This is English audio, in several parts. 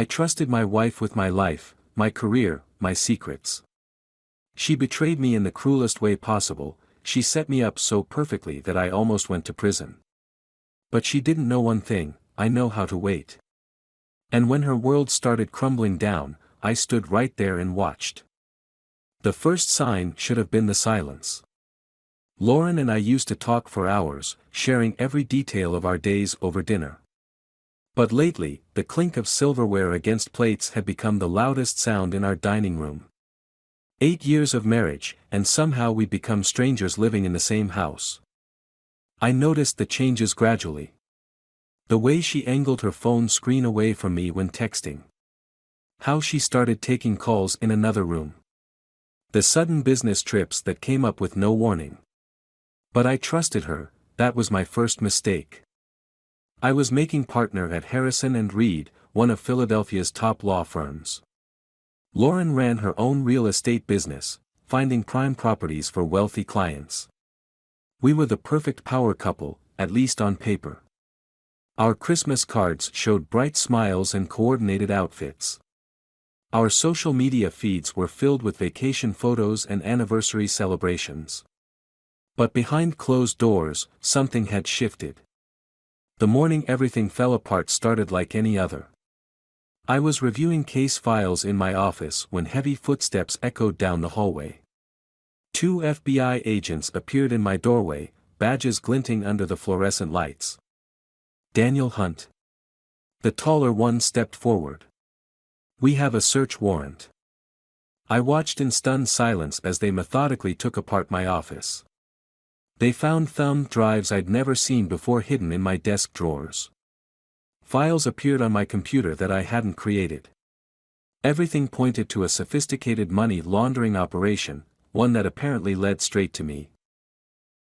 I trusted my wife with my life, my career, my secrets. She betrayed me in the cruelest way possible. She set me up so perfectly that I almost went to prison. But she didn't know one thing: I know how to wait. And when her world started crumbling down, I stood right there and watched. The first sign should have been the silence. Lauren and I used to talk for hours, sharing every detail of our days over dinner. But lately, the clink of silverware against plates had become the loudest sound in our dining room. 8 years of marriage, and somehow we'd become strangers living in the same house. I noticed the changes gradually. The way she angled her phone screen away from me when texting. How she started taking calls in another room. The sudden business trips that came up with no warning. But I trusted her. That was my first mistake. I was making partner at Harrison & Reed, one of Philadelphia's top law firms. Lauren ran her own real estate business, finding prime properties for wealthy clients. We were the perfect power couple, at least on paper. Our Christmas cards showed bright smiles and coordinated outfits. Our social media feeds were filled with vacation photos and anniversary celebrations. But behind closed doors, something had shifted. The morning everything fell apart started like any other. I was reviewing case files in my office when heavy footsteps echoed down the hallway. 2 FBI agents appeared in my doorway, badges glinting under the fluorescent lights. Daniel Hunt. The taller one stepped forward. "We have a search warrant." I watched in stunned silence as they methodically took apart my office. They found thumb drives I'd never seen before hidden in my desk drawers. Files appeared on my computer that I hadn't created. Everything pointed to a sophisticated money laundering operation, one that apparently led straight to me.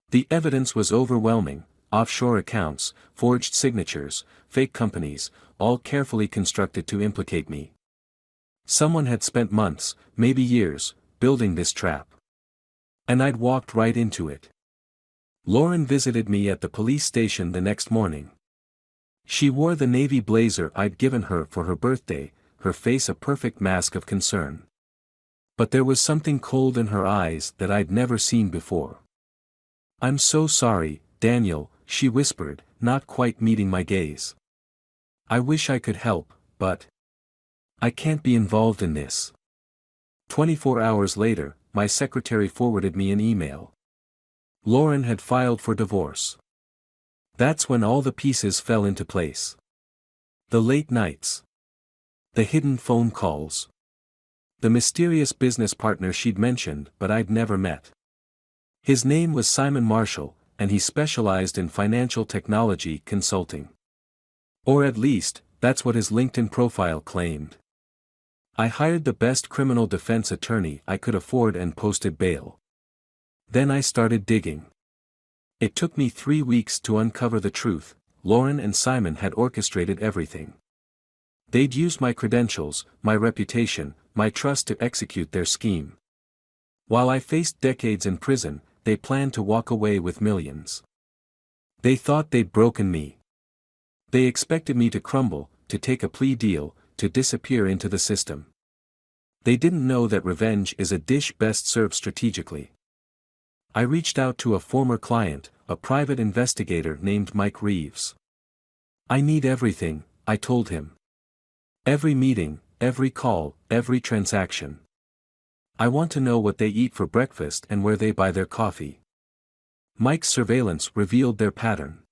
The evidence was overwhelming: offshore accounts, forged signatures, fake companies, all carefully constructed to implicate me. Someone had spent months, maybe years, building this trap. And I'd walked right into it. Lauren visited me at the police station the next morning. She wore the navy blazer I'd given her for her birthday, her face a perfect mask of concern. But there was something cold in her eyes that I'd never seen before. "I'm so sorry, Daniel," she whispered, not quite meeting my gaze. "I wish I could help, but I can't be involved in this." 24 hours later, my secretary forwarded me an email. Lauren had filed for divorce. That's when all the pieces fell into place. The late nights. The hidden phone calls. The mysterious business partner she'd mentioned but I'd never met. His name was Simon Marshall, and he specialized in financial technology consulting. Or at least, that's what his LinkedIn profile claimed. I hired the best criminal defense attorney I could afford and posted bail. Then I started digging. It took me 3 weeks to uncover the truth. Lauren and Simon had orchestrated everything. They'd used my credentials, my reputation, my trust to execute their scheme. While I faced decades in prison, they planned to walk away with millions. They thought they'd broken me. They expected me to crumble, to take a plea deal, to disappear into the system. They didn't know that revenge is a dish best served strategically. I reached out to a former client, a private investigator named Mike Reeves. "I need everything," I told him. "Every meeting, every call, every transaction. I want to know what they eat for breakfast and where they buy their coffee." Mike's surveillance revealed their pattern.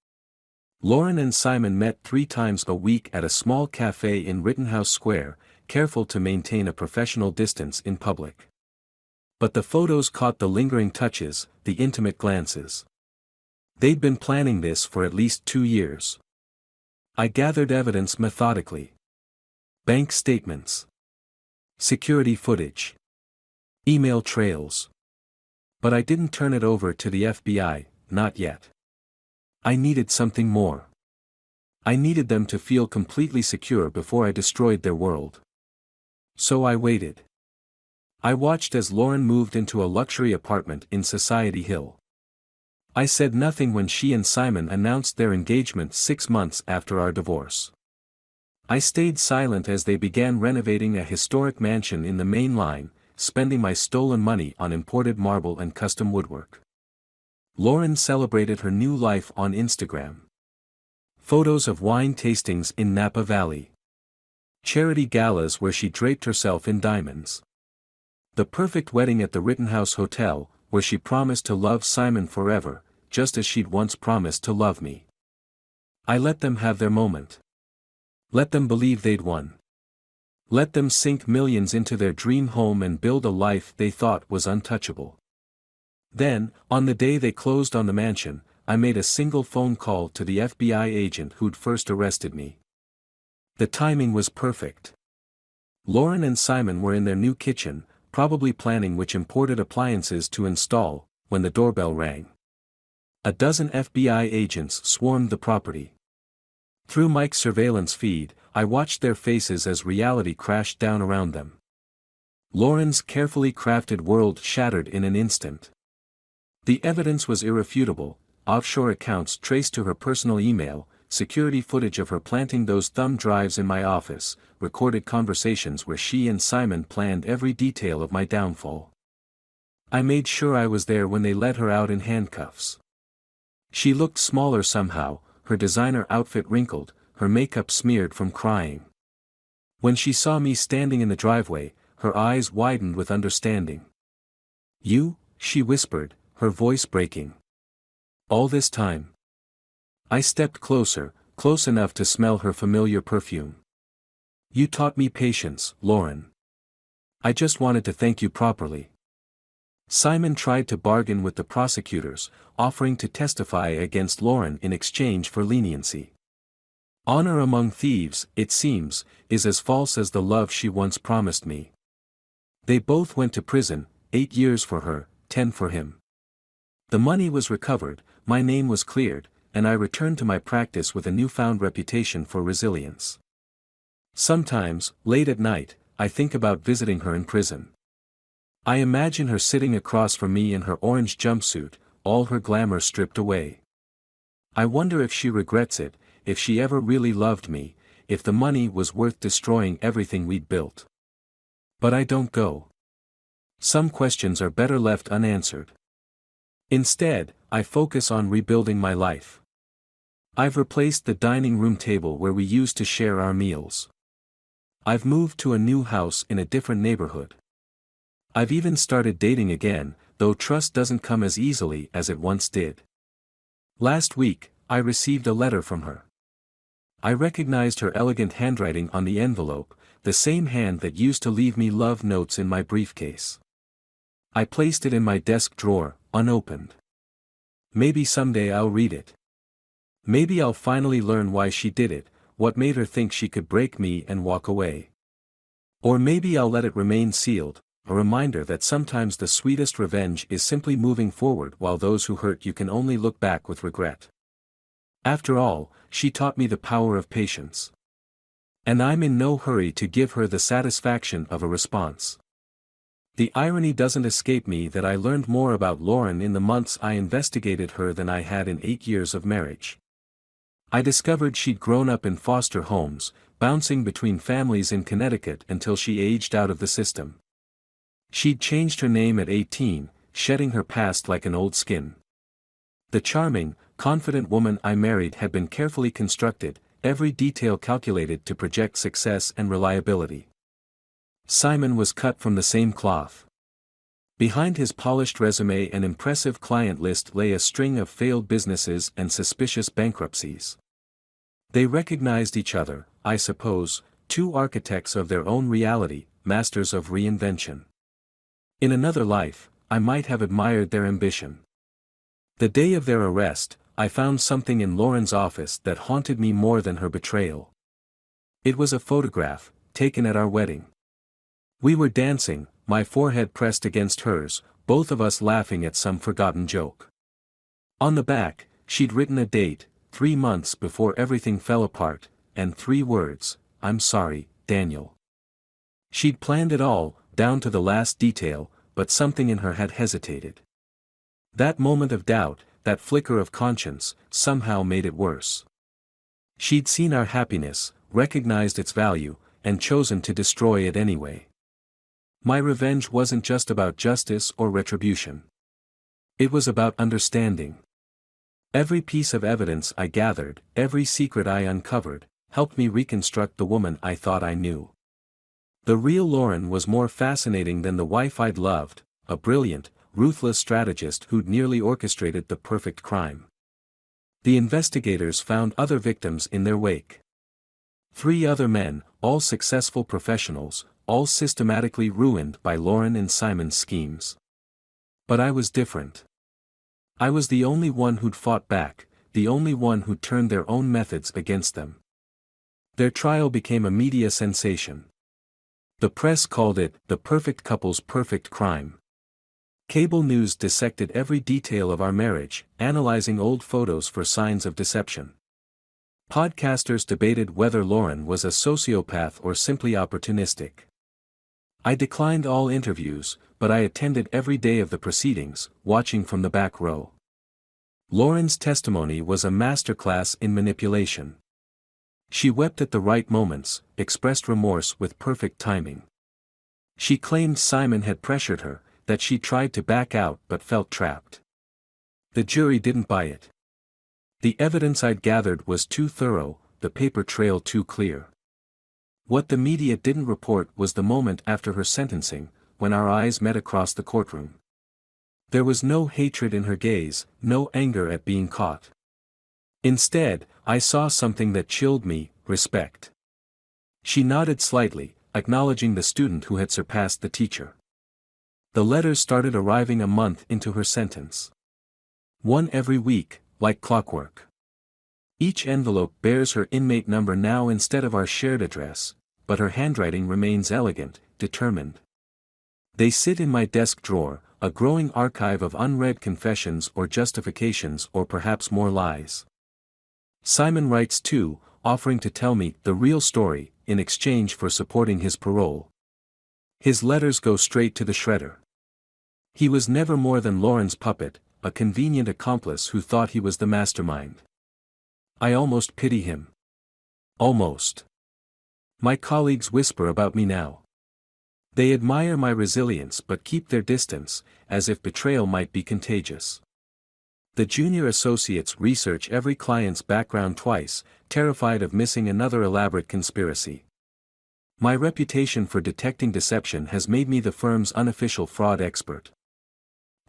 Lauren and Simon met 3 times a week at a small cafe in Rittenhouse Square, careful to maintain a professional distance in public. But the photos caught the lingering touches, the intimate glances. They'd been planning this for at least 2 years. I gathered evidence methodically. Bank statements. Security footage. Email trails. But I didn't turn it over to the FBI, not yet. I needed something more. I needed them to feel completely secure before I destroyed their world. So I waited. I watched as Lauren moved into a luxury apartment in Society Hill. I said nothing when she and Simon announced their engagement 6 months after our divorce. I stayed silent as they began renovating a historic mansion in the main line, spending my stolen money on imported marble and custom woodwork. Lauren celebrated her new life on Instagram. Photos of wine tastings in Napa Valley. Charity galas where she draped herself in diamonds. The perfect wedding at the Rittenhouse Hotel, where she promised to love Simon forever, just as she'd once promised to love me. I let them have their moment. Let them believe they'd won. Let them sink millions into their dream home and build a life they thought was untouchable. Then, on the day they closed on the mansion, I made a single phone call to the FBI agent who'd first arrested me. The timing was perfect. Lauren and Simon were in their new kitchen, probably planning which imported appliances to install, when the doorbell rang. A dozen FBI agents swarmed the property. Through Mike's surveillance feed, I watched their faces as reality crashed down around them. Lauren's carefully crafted world shattered in an instant. The evidence was irrefutable: offshore accounts traced to her personal email, security footage of her planting those thumb drives in my office, recorded conversations where she and Simon planned every detail of my downfall. I made sure I was there when they let her out in handcuffs. She looked smaller somehow, her designer outfit wrinkled, her makeup smeared from crying. When she saw me standing in the driveway, her eyes widened with understanding. "You?" she whispered, her voice breaking. "All this time?" I stepped closer, close enough to smell her familiar perfume. "You taught me patience, Lauren. I just wanted to thank you properly." Simon tried to bargain with the prosecutors, offering to testify against Lauren in exchange for leniency. Honor among thieves, it seems, is as false as the love she once promised me. They both went to prison, 8 years for her, 10 for him. The money was recovered, my name was cleared, and I returned to my practice with a newfound reputation for resilience. Sometimes, late at night, I think about visiting her in prison. I imagine her sitting across from me in her orange jumpsuit, all her glamour stripped away. I wonder if she regrets it, if she ever really loved me, if the money was worth destroying everything we'd built. But I don't go. Some questions are better left unanswered. Instead, I focus on rebuilding my life. I've replaced the dining room table where we used to share our meals. I've moved to a new house in a different neighborhood. I've even started dating again, though trust doesn't come as easily as it once did. Last week, I received a letter from her. I recognized her elegant handwriting on the envelope, the same hand that used to leave me love notes in my briefcase. I placed it in my desk drawer, unopened. Maybe someday I'll read it. Maybe I'll finally learn why she did it, what made her think she could break me and walk away. Or maybe I'll let it remain sealed, a reminder that sometimes the sweetest revenge is simply moving forward while those who hurt you can only look back with regret. After all, she taught me the power of patience. And I'm in no hurry to give her the satisfaction of a response. The irony doesn't escape me that I learned more about Lauren in the months I investigated her than I had in 8 years of marriage. I discovered she'd grown up in foster homes, bouncing between families in Connecticut until she aged out of the system. She'd changed her name at 18, shedding her past like an old skin. The charming, confident woman I married had been carefully constructed, every detail calculated to project success and reliability. Simon was cut from the same cloth. Behind his polished resume and impressive client list lay a string of failed businesses and suspicious bankruptcies. They recognized each other, I suppose, two architects of their own reality, masters of reinvention. In another life, I might have admired their ambition. The day of their arrest, I found something in Lauren's office that haunted me more than her betrayal. It was a photograph, taken at our wedding. We were dancing, my forehead pressed against hers, both of us laughing at some forgotten joke. On the back, she'd written a date, 3 months before everything fell apart, and 3 words, "I'm sorry, Daniel." She'd planned it all, down to the last detail, but something in her had hesitated. That moment of doubt, that flicker of conscience, somehow made it worse. She'd seen our happiness, recognized its value, and chosen to destroy it anyway. My revenge wasn't just about justice or retribution. It was about understanding. Every piece of evidence I gathered, every secret I uncovered, helped me reconstruct the woman I thought I knew. The real Lauren was more fascinating than the wife I'd loved, a brilliant, ruthless strategist who'd nearly orchestrated the perfect crime. The investigators found other victims in their wake. 3 other men, all successful professionals, all systematically ruined by Lauren and Simon's schemes. But I was different. I was the only one who'd fought back, the only one who'd turned their own methods against them. Their trial became a media sensation. The press called it the perfect couple's perfect crime. Cable news dissected every detail of our marriage, analyzing old photos for signs of deception. Podcasters debated whether Lauren was a sociopath or simply opportunistic. I declined all interviews, but I attended every day of the proceedings, watching from the back row. Lauren's testimony was a masterclass in manipulation. She wept at the right moments, expressed remorse with perfect timing. She claimed Simon had pressured her, that she tried to back out but felt trapped. The jury didn't buy it. The evidence I'd gathered was too thorough, the paper trail too clear. What the media didn't report was the moment after her sentencing, when our eyes met across the courtroom. There was no hatred in her gaze, no anger at being caught. Instead, I saw something that chilled me, respect. She nodded slightly, acknowledging the student who had surpassed the teacher. The letters started arriving a month into her sentence. One every week, like clockwork. Each envelope bears her inmate number now instead of our shared address, but her handwriting remains elegant, determined. They sit in my desk drawer, a growing archive of unread confessions or justifications or perhaps more lies. Simon writes too, offering to tell me the real story, in exchange for supporting his parole. His letters go straight to the shredder. He was never more than Lauren's puppet, a convenient accomplice who thought he was the mastermind. I almost pity him. Almost. My colleagues whisper about me now. They admire my resilience but keep their distance, as if betrayal might be contagious. The junior associates research every client's background twice, terrified of missing another elaborate conspiracy. My reputation for detecting deception has made me the firm's unofficial fraud expert.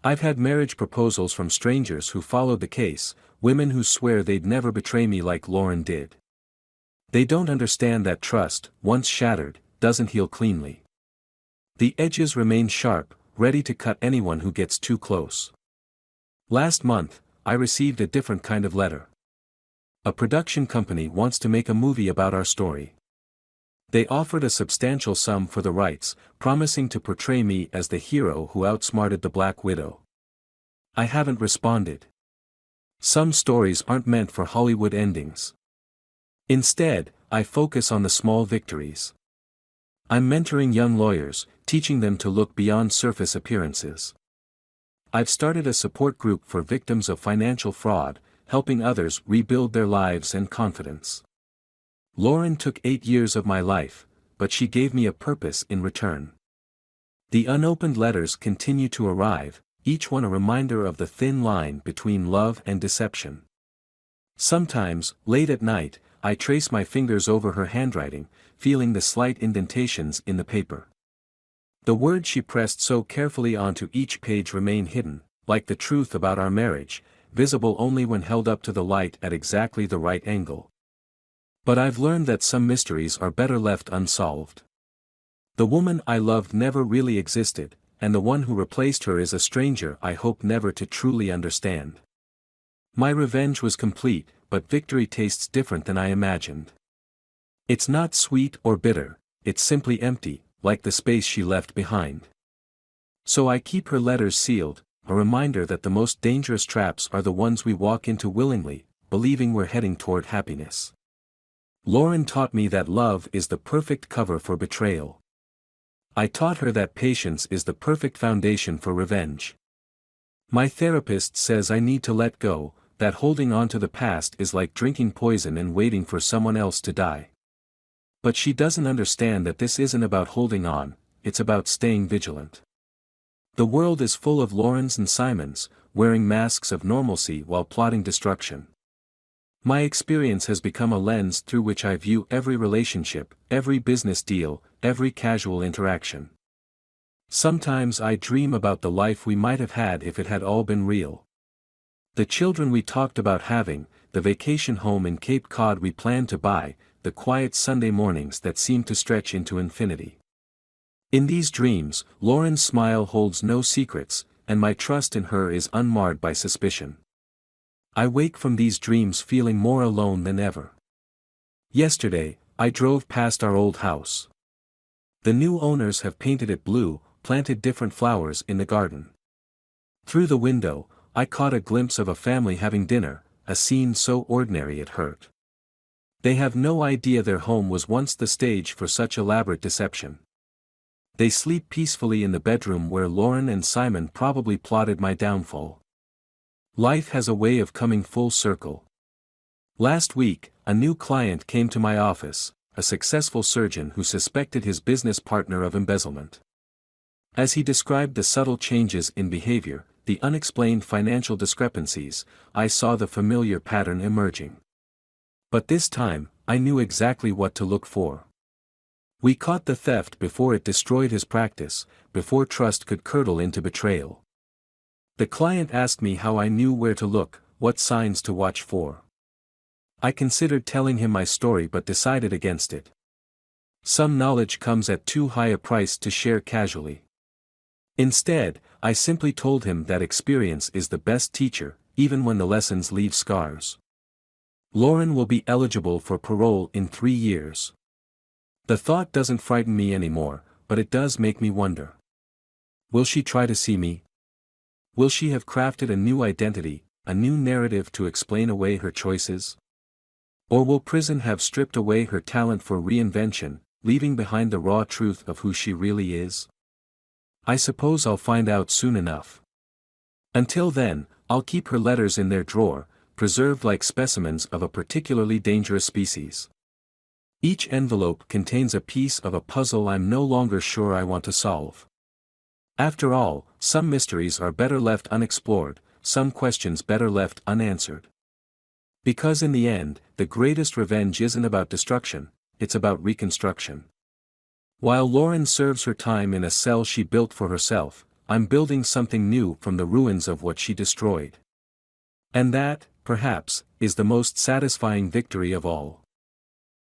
I've had marriage proposals from strangers who followed the case, women who swear they'd never betray me like Lauren did. They don't understand that trust, once shattered, doesn't heal cleanly. The edges remain sharp, ready to cut anyone who gets too close. Last month, I received a different kind of letter. A production company wants to make a movie about our story. They offered a substantial sum for the rights, promising to portray me as the hero who outsmarted the Black Widow. I haven't responded. Some stories aren't meant for Hollywood endings. Instead, I focus on the small victories. I'm mentoring young lawyers, teaching them to look beyond surface appearances. I've started a support group for victims of financial fraud, helping others rebuild their lives and confidence. Lauren took 8 years of my life, but she gave me a purpose in return. The unopened letters continue to arrive, each one a reminder of the thin line between love and deception. Sometimes, late at night, I trace my fingers over her handwriting, feeling the slight indentations in the paper. The words she pressed so carefully onto each page remain hidden, like the truth about our marriage, visible only when held up to the light at exactly the right angle. But I've learned that some mysteries are better left unsolved. The woman I loved never really existed, and the one who replaced her is a stranger I hope never to truly understand. My revenge was complete, but victory tastes different than I imagined. It's not sweet or bitter, it's simply empty, like the space she left behind. So I keep her letters sealed, a reminder that the most dangerous traps are the ones we walk into willingly, believing we're heading toward happiness. Lauren taught me that love is the perfect cover for betrayal. I taught her that patience is the perfect foundation for revenge. My therapist says I need to let go, that holding on to the past is like drinking poison and waiting for someone else to die. But she doesn't understand that this isn't about holding on, it's about staying vigilant. The world is full of Laurens and Simons, wearing masks of normalcy while plotting destruction. My experience has become a lens through which I view every relationship, every business deal, every casual interaction. Sometimes I dream about the life we might have had if it had all been real. The children we talked about having, the vacation home in Cape Cod we planned to buy, the quiet Sunday mornings that seem to stretch into infinity. In these dreams, Lauren's smile holds no secrets, and my trust in her is unmarred by suspicion. I wake from these dreams feeling more alone than ever. Yesterday, I drove past our old house. The new owners have painted it blue, planted different flowers in the garden. Through the window, I caught a glimpse of a family having dinner, a scene so ordinary it hurt. They have no idea their home was once the stage for such elaborate deception. They sleep peacefully in the bedroom where Lauren and Simon probably plotted my downfall. Life has a way of coming full circle. Last week, a new client came to my office, a successful surgeon who suspected his business partner of embezzlement. As he described the subtle changes in behavior, the unexplained financial discrepancies, I saw the familiar pattern emerging. But this time, I knew exactly what to look for. We caught the theft before it destroyed his practice, before trust could curdle into betrayal. The client asked me how I knew where to look, what signs to watch for. I considered telling him my story but decided against it. Some knowledge comes at too high a price to share casually. Instead, I simply told him that experience is the best teacher, even when the lessons leave scars. Lauren will be eligible for parole in 3 years. The thought doesn't frighten me anymore, but it does make me wonder. Will she try to see me? Will she have crafted a new identity, a new narrative to explain away her choices? Or will prison have stripped away her talent for reinvention, leaving behind the raw truth of who she really is? I suppose I'll find out soon enough. Until then, I'll keep her letters in their drawer, preserved like specimens of a particularly dangerous species. Each envelope contains a piece of a puzzle I'm no longer sure I want to solve. After all, some mysteries are better left unexplored, some questions better left unanswered. Because in the end, the greatest revenge isn't about destruction, it's about reconstruction. While Lauren serves her time in a cell she built for herself, I'm building something new from the ruins of what she destroyed. And that, perhaps, is the most satisfying victory of all.